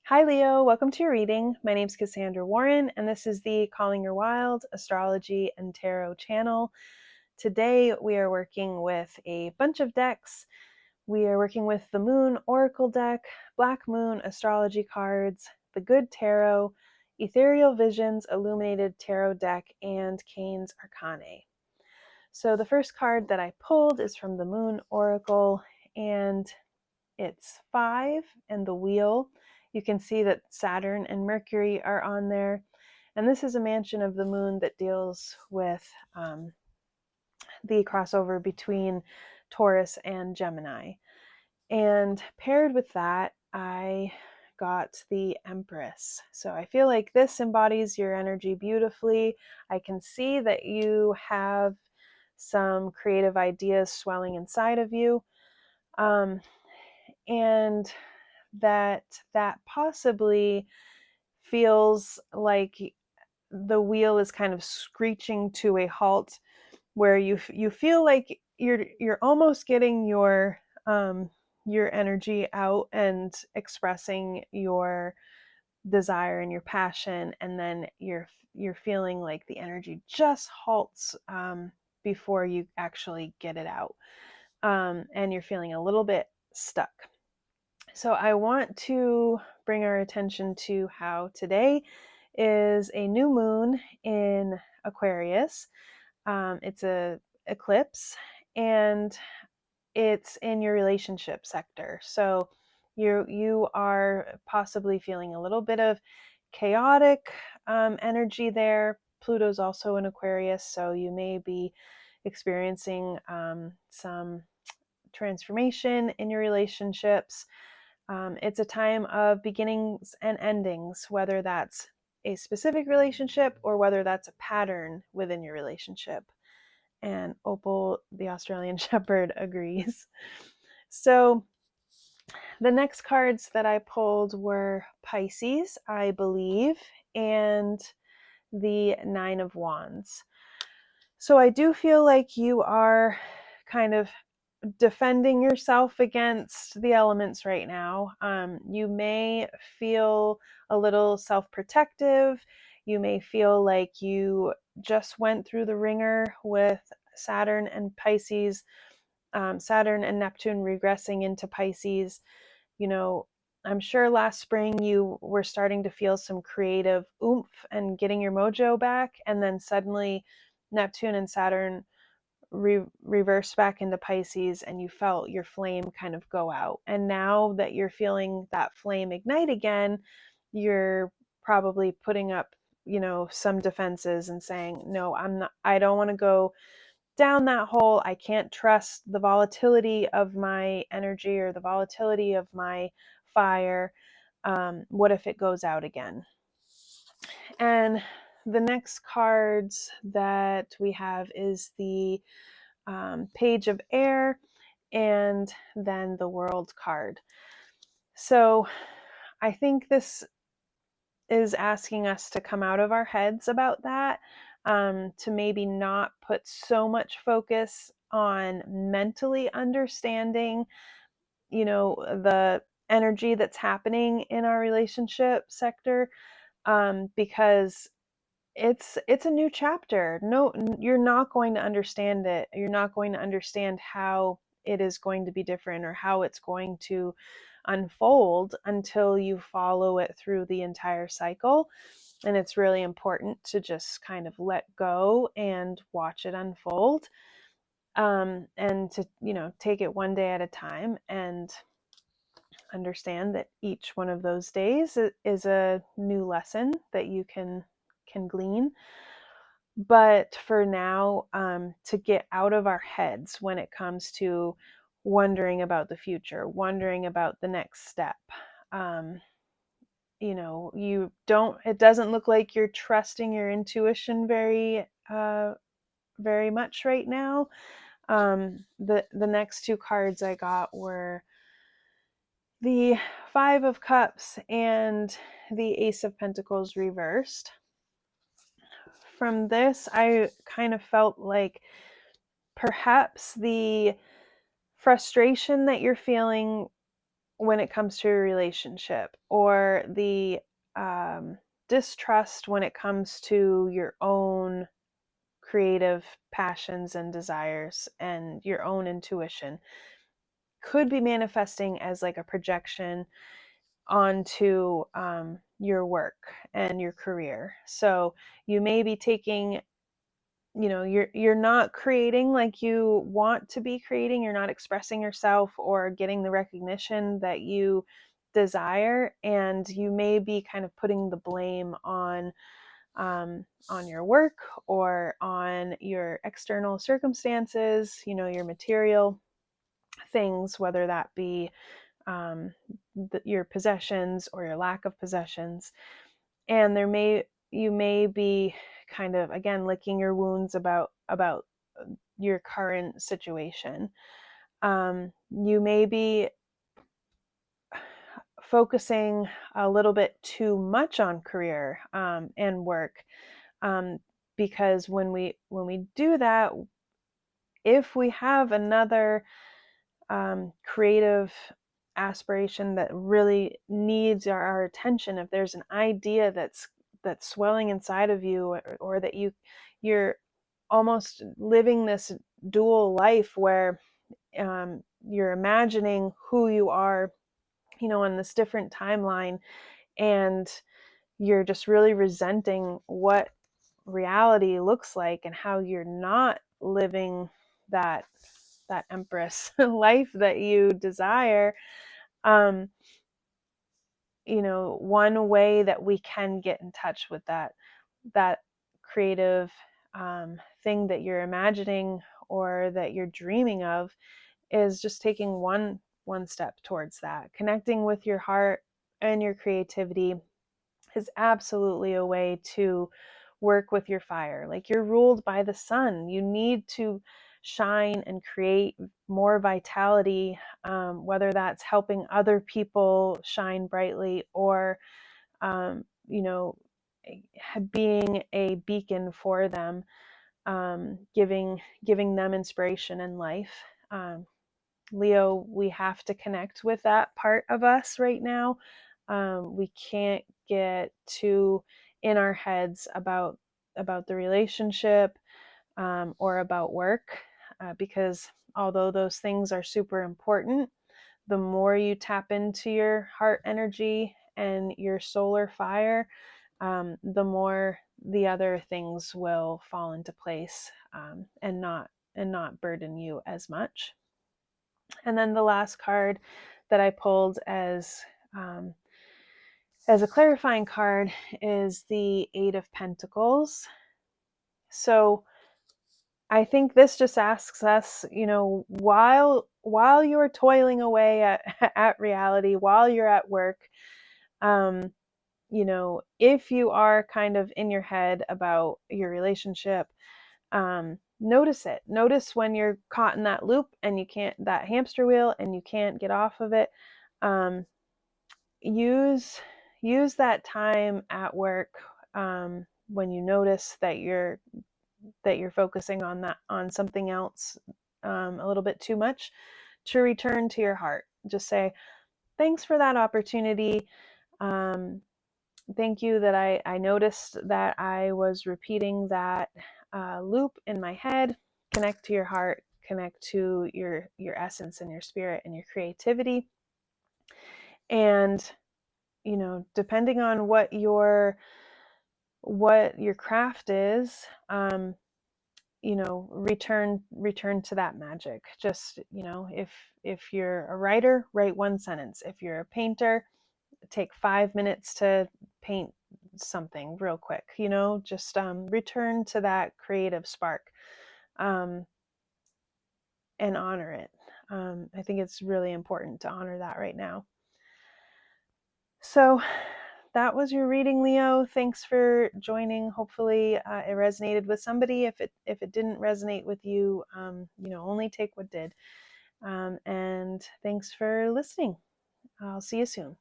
Hi Leo, welcome to your reading. My name is Cassandra Warren, and this is the Calling Your Wild Astrology and Tarot channel. Today we are working with a bunch of decks. We are working with the Moon Oracle deck, Black Moon Astrology Cards, the Good Tarot, Ethereal Visions Illuminated Tarot deck, and Canes Arcanae. So the first card that I pulled is from the Moon Oracle, and it's 5 and the wheel. You can see that Saturn and Mercury are on there. And this is a mansion of the moon that deals with the crossover between Taurus and Gemini. And paired with that, I got the Empress. So I feel like this embodies your energy beautifully. I can see that you have some creative ideas swelling inside of you. And that possibly feels like the wheel is kind of screeching to a halt, where you feel like you're almost getting your energy out and expressing your desire and your passion, and then you're feeling like the energy just halts before you actually get it out, and you're feeling a little bit stuck. So I want to bring our attention to how today is a new moon in Aquarius. It's a eclipse, and it's in your relationship sector. So you are possibly feeling a little bit of chaotic energy there. Pluto's also in Aquarius, so you may be experiencing some transformation in your relationships. It's a time of beginnings and endings, whether that's a specific relationship or whether that's a pattern within your relationship. And Opal, the Australian Shepherd, agrees. So the next cards that I pulled were Pisces, I believe, and the Nine of Wands. So I do feel like you are kind of defending yourself against the elements right now. You may feel a little self-protective. You may feel like you just went through the ringer with Saturn and Pisces, Saturn and Neptune regressing into Pisces. You know, I'm sure last spring you were starting to feel some creative oomph and getting your mojo back, and then suddenly Neptune and Saturn reverse back into Pisces, and you felt your flame kind of go out. And now that you're feeling that flame ignite again, you're probably putting up, some defenses and saying, no, I don't want to go down that hole. I can't trust the volatility of my energy or the volatility of my fire. What if it goes out again? And the next cards that we have is the Page of Air, and then the World card. So I think this is asking us to come out of our heads about that, to maybe not put so much focus on mentally understanding, the energy that's happening in our relationship sector, because it's a new chapter. No, you're not going to understand it. You're not going to understand how it is going to be different or how it's going to unfold until you follow it through the entire cycle. And it's really important to just kind of let go and watch it unfold, and to take it one day at a time, and understand that each one of those days is a new lesson that you can glean. But for now, to get out of our heads when it comes to wondering about the future, wondering about the next step. It doesn't look like you're trusting your intuition very much right now. The next two cards I got were the Five of Cups and the Ace of Pentacles reversed. From this, I kind of felt like perhaps the frustration that you're feeling when it comes to a relationship, or the distrust when it comes to your own creative passions and desires and your own intuition, could be manifesting as like a projection onto your work and your career. So you may be taking, you're not creating like you want to be creating. You're not expressing yourself or getting the recognition that you desire, and you may be kind of putting the blame on your work or on your external circumstances, your material things, whether that be your possessions or your lack of possessions. And you may be kind of, again, licking your wounds about your current situation. You may be focusing a little bit too much on career and work, because when we do that, if we have another creative aspiration that really needs our attention, if there's an idea that's swelling inside of you, or that you're almost living this dual life where you're imagining who you are, on this different timeline, and you're just really resenting what reality looks like and how you're not living that empress life that you desire. One way that we can get in touch with that creative thing that you're imagining or that you're dreaming of is just taking one step towards that. Connecting with your heart and your creativity is absolutely a way to work with your fire. Like, you're ruled by the sun. You need to shine and create more vitality, whether that's helping other people shine brightly, or being a beacon for them, giving them inspiration in life. Leo, we have to connect with that part of us right now. We can't get too in our heads about the relationship, or about work, because although those things are super important, the more you tap into your heart energy and your solar fire, the more the other things will fall into place, and not burden you as much. And then the last card that I pulled as a clarifying card is the Eight of Pentacles. So I think this just asks us, while you're toiling away at reality, while you're at work, if you are kind of in your head about your relationship, notice it. Notice when you're caught in that loop and that hamster wheel, and you can't get off of it. Use that time at work, when you notice that you're focusing on something else a little bit too much, to return to your heart. Just say, thanks for that opportunity. Thank you that I noticed that I was repeating that loop in my head. Connect to your heart, connect to your essence and your spirit and your creativity. And, depending on what your craft is, return to that magic. Just, if you're a writer, write one sentence. If you're a painter, take 5 minutes to paint something real quick. Just return to that creative spark, and honor it. I think it's really important to honor that right now. So that was your reading, Leo. Thanks for joining. Hopefully it resonated with somebody. If it didn't resonate with you, only take what did. And thanks for listening. I'll see you soon.